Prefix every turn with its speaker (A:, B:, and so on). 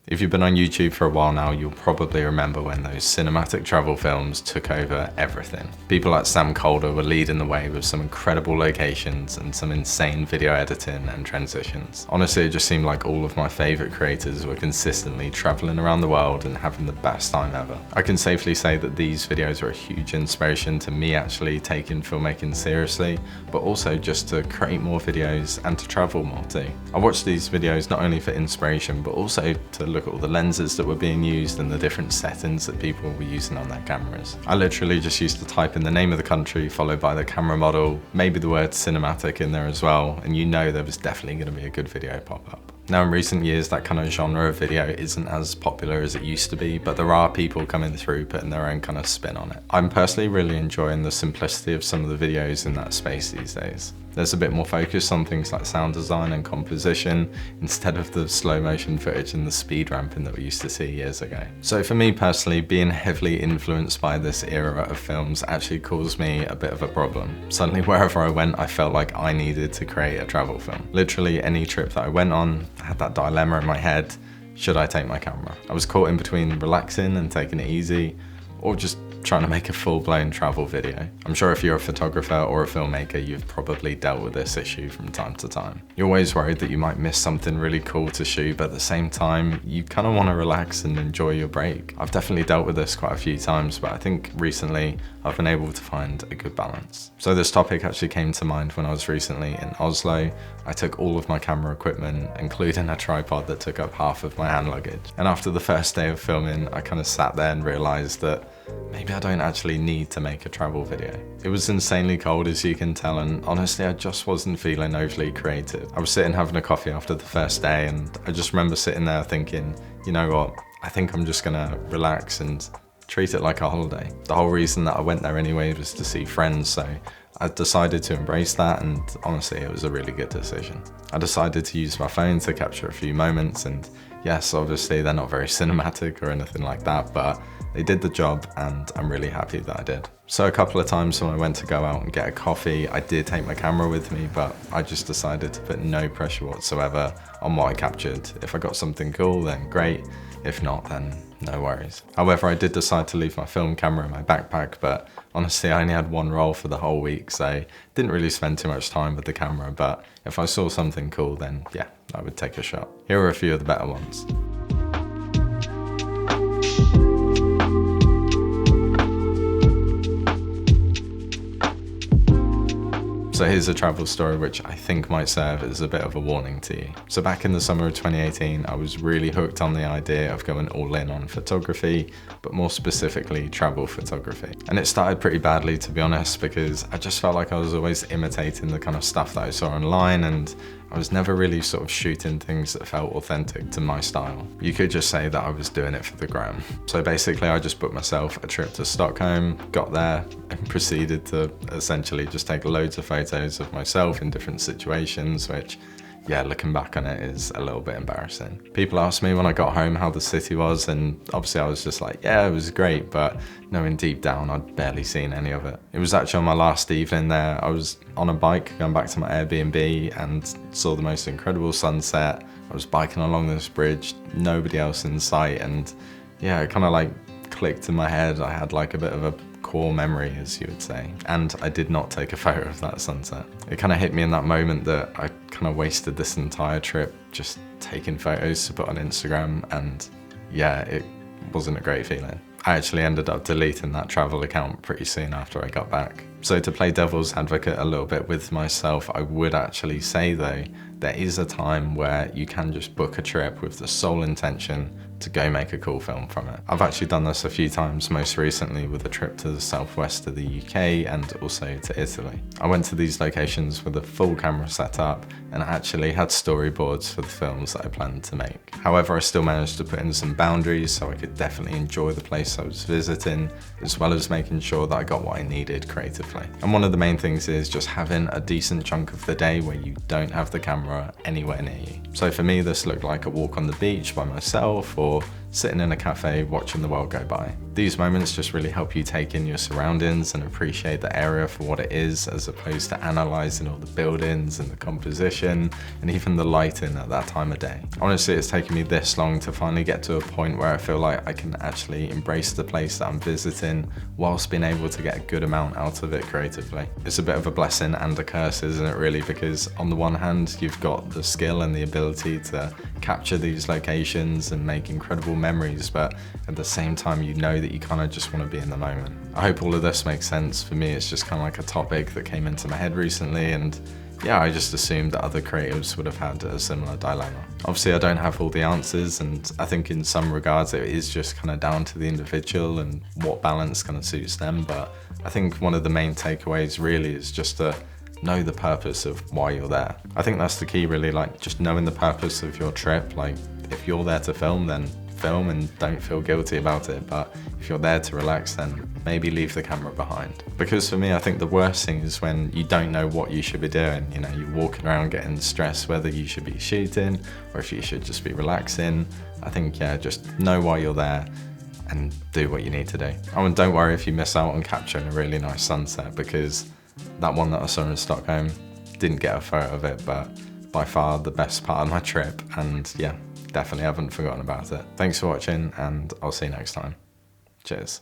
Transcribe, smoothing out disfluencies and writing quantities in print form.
A: If you've been on YouTube for a while now, you'll probably remember when those cinematic travel films took over everything. People like Sam Calder were leading the way with some incredible locations and some insane video editing and transitions. Honestly, it just seemed like all of my favorite creators were consistently traveling around the world and having the best time ever. I can safely say that these videos are a huge inspiration to me actually taking filmmaking seriously, but also just to create more videos and to travel more too. I watched these videos not only for inspiration, but also to look at all the lenses that were being used and the different settings that people were using on their cameras. I literally just used to type in the name of the country followed by the camera model, maybe the word cinematic in there as well, and you know there was definitely going to be a good video pop up. Now in recent years, that kind of genre of video isn't as popular as it used to be, but there are people coming through putting their own kind of spin on it. I'm personally really enjoying the simplicity of some of the videos in that space these days. There's a bit more focus on things like sound design and composition instead of the slow motion footage and the speed ramping that we used to see years ago. So for me personally, being heavily influenced by this era of films actually caused me a bit of a problem. Suddenly wherever I went, I felt like I needed to create a travel film. Literally any trip that I went on, I had that dilemma in my head, should I take my camera? I was caught in between relaxing and taking it easy, or just trying to make a full-blown travel video. I'm sure if you're a photographer or a filmmaker, you've probably dealt with this issue from time to time. You're always worried that you might miss something really cool to shoot, but at the same time, you kind of want to relax and enjoy your break. I've definitely dealt with this quite a few times, but I think recently I've been able to find a good balance. So this topic actually came to mind when I was recently in Oslo. I took all of my camera equipment, including a tripod that took up half of my hand luggage. And after the first day of filming, I kind of sat there and realized that maybe I don't actually need to make a travel video. It was insanely cold, as you can tell, and honestly I just wasn't feeling overly creative. I was sitting having a coffee after the first day, and I just remember sitting there thinking, you know what, I think I'm just gonna relax and treat it like a holiday. The whole reason that I went there anyway was to see friends, so I decided to embrace that, and honestly it was a really good decision. I decided to use my phone to capture a few moments, and yes, obviously they're not very cinematic or anything like that, but they did the job and I'm really happy that I did. So a couple of times when I went to go out and get a coffee, I did take my camera with me, but I just decided to put no pressure whatsoever on what I captured. If I got something cool, then great. If not, then no worries. However, I did decide to leave my film camera in my backpack, but honestly, I only had one roll for the whole week, so didn't really spend too much time with the camera, but if I saw something cool, then yeah, I would take a shot. Here are a few of the better ones. So here's a travel story which I think might serve as a bit of a warning to you. So back in the summer of 2018, I was really hooked on the idea of going all in on photography, but more specifically travel photography. And it started pretty badly, to be honest, because I just felt like I was always imitating the kind of stuff that I saw online, and I was never really sort of shooting things that felt authentic to my style. You could just say that I was doing it for the gram. So basically I just booked myself a trip to Stockholm, got there and proceeded to essentially just take loads of photos of myself in different situations, which, yeah, looking back on it is a little bit embarrassing. People asked me when I got home how the city was, and obviously I was just like, yeah, it was great, but knowing deep down I'd barely seen any of it. It was actually on my last evening there, I was on a bike going back to my Airbnb and saw the most incredible sunset. I was biking along this bridge, nobody else in sight, and yeah, it kind of like clicked in my head. I had like a bit of a core memory, as you would say, and I did not take a photo of that sunset. It kind of hit me in that moment that I kind of wasted this entire trip just taking photos to put on Instagram, and yeah, it wasn't a great feeling. I actually ended up deleting that travel account pretty soon after I got back. So to play devil's advocate a little bit with myself, I would actually say though, there is a time where you can just book a trip with the sole intention to go make a cool film from it. I've actually done this a few times, most recently with a trip to the southwest of the UK and also to Italy. I went to these locations with a full camera setup and actually had storyboards for the films that I planned to make. However, I still managed to put in some boundaries so I could definitely enjoy the place I was visiting, as well as making sure that I got what I needed creatively. And one of the main things is just having a decent chunk of the day where you don't have the camera anywhere near you. So for me, this looked like a walk on the beach by myself, or sitting in a cafe watching the world go by. These moments just really help you take in your surroundings and appreciate the area for what it is, as opposed to analysing all the buildings and the composition and even the lighting at that time of day. Honestly, it's taken me this long to finally get to a point where I feel like I can actually embrace the place that I'm visiting whilst being able to get a good amount out of it creatively. It's a bit of a blessing and a curse, isn't it really? Because on the one hand, you've got the skill and the ability to capture these locations and make incredible memories, but at the same time, you know that you kind of just want to be in the moment. I hope all of this makes sense. For me, it's just kind of like a topic that came into my head recently, and yeah, I just assumed that other creatives would have had a similar dilemma. Obviously, I don't have all the answers, and I think in some regards it is just kind of down to the individual and what balance kind of suits them, but I think one of the main takeaways really is just to know the purpose of why you're there. I think that's the key really, like just knowing the purpose of your trip. Like if you're there to film, then film and don't feel guilty about it, but if you're there to relax, then maybe leave the camera behind. Because for me, I think the worst thing is when you don't know what you should be doing. You know, you're walking around getting stressed whether you should be shooting or if you should just be relaxing. I think, yeah, just know why you're there and do what you need to do. Oh, and don't worry if you miss out on capturing a really nice sunset, because that one that I saw in Stockholm, didn't get a photo of it, but by far the best part of my trip, and yeah, definitely haven't forgotten about it. Thanks for watching, and I'll see you next time. Cheers.